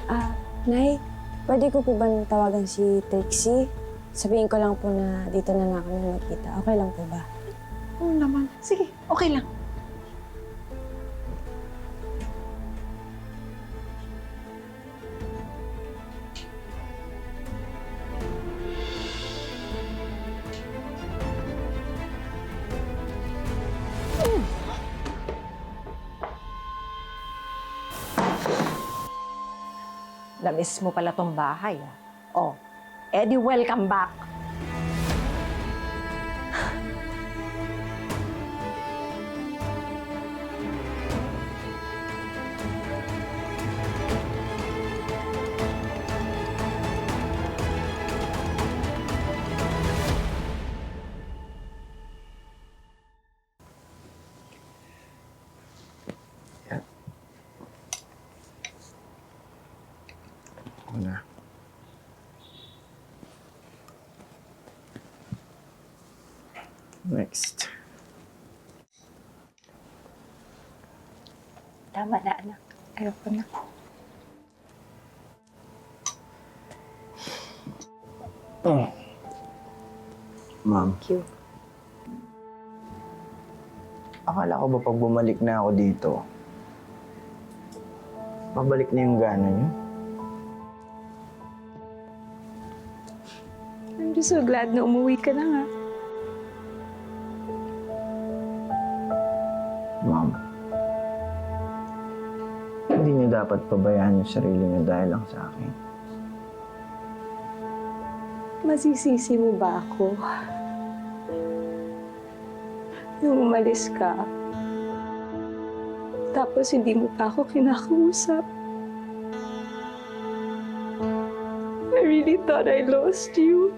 Ah, Nay, pwede ko po ba tawagan si Trixie? Sabihin ko lang po na dito na nga kami magkita. Okay lang po ba? Oo naman. Sige, okay lang. Namiss mo pala tong bahay, ah. Oh, edi welcome back. Na. Next. Tama na, anak. Ayoko na. Oh. Ma'am. Thank you. Akala ko ba pag bumalik na ako dito, pabalik na yung gana niyo? I'm just so glad na umuwi ka na nga. Ma'am, hindi niyo dapat pabayaan yung sarili niyo dahil lang sa akin. Masisisi mo ba ako? Nung umalis ka, tapos hindi mo pa ako kinakausap. I really thought I lost you.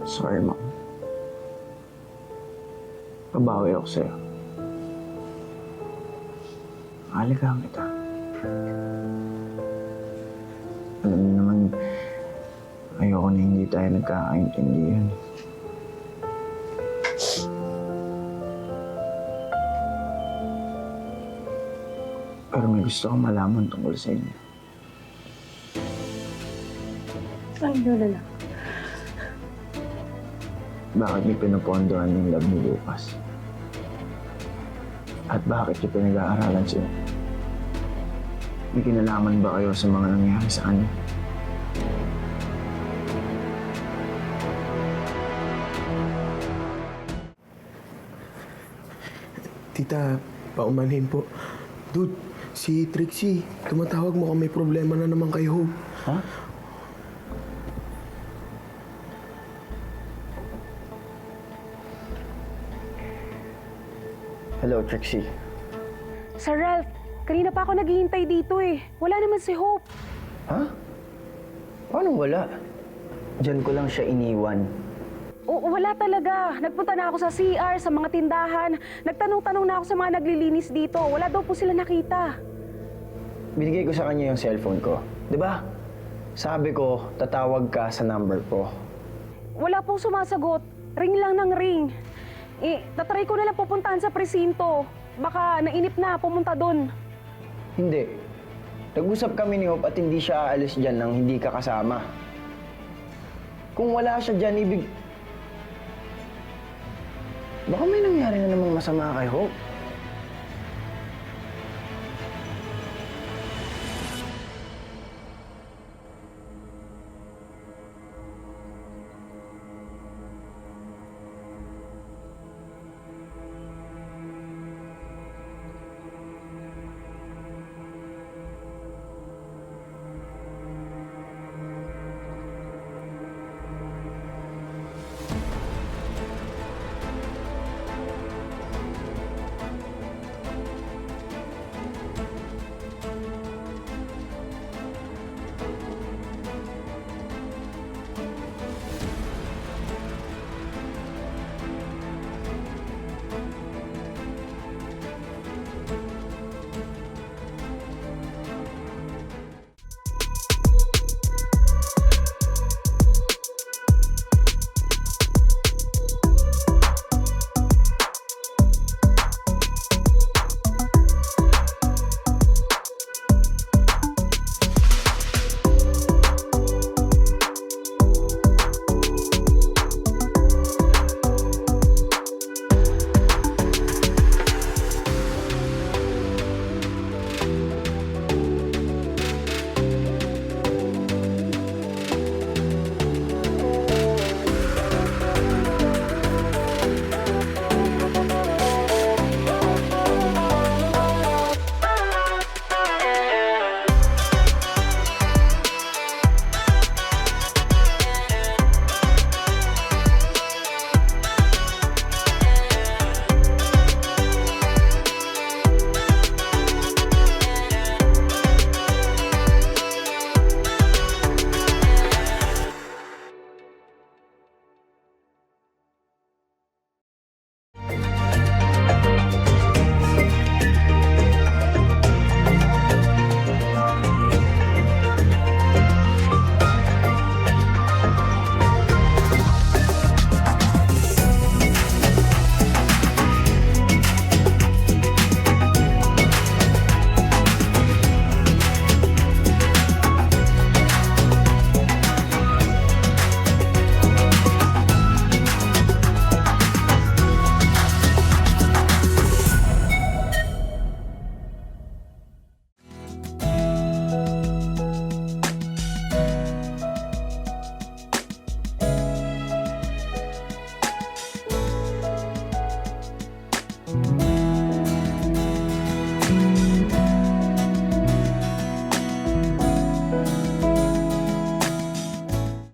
Sorry, Ma'am. Pabawi ako sa'yo. Aligahan kita. Alam niyo naman, ayoko na hindi tayo nagkakaintindihan. Pero may gusto kong malaman tungkol sa inyo. Ano yun, anak? Bakit niyo pinupondohan yung love ni Lucas? At bakit niyo pinag-aaralan siya? May kinalaman ba kayo sa mga nangyari sa kanya? Tita, paumanhin po. Dude, si Trixie, tumatawag mo kung may problema na naman kay Hope. Ha? Hello, Trixie. Sir Ralph, kanina pa ako naghihintay dito eh. Wala naman si Hope. Ha? Paano wala? Diyan ko lang siya iniwan. Wala talaga. Nagpunta na ako sa CR, sa mga tindahan. Nagtanong-tanong na ako sa mga naglilinis dito. Wala daw po sila nakita. Binigay ko sa kanya yung cellphone ko. 'Di ba? Sabi ko, tatawag ka sa number ko. Wala pong sumasagot. Ring lang ng ring. Tatry ko na lang pupuntahan sa presinto. Baka nainip na, pumunta doon. Hindi. Nag-usap kami ni Hope at hindi siya aalis dyan nang hindi ka kasama. Kung wala siya dyan, baka may nangyari na namang masama kay Hope.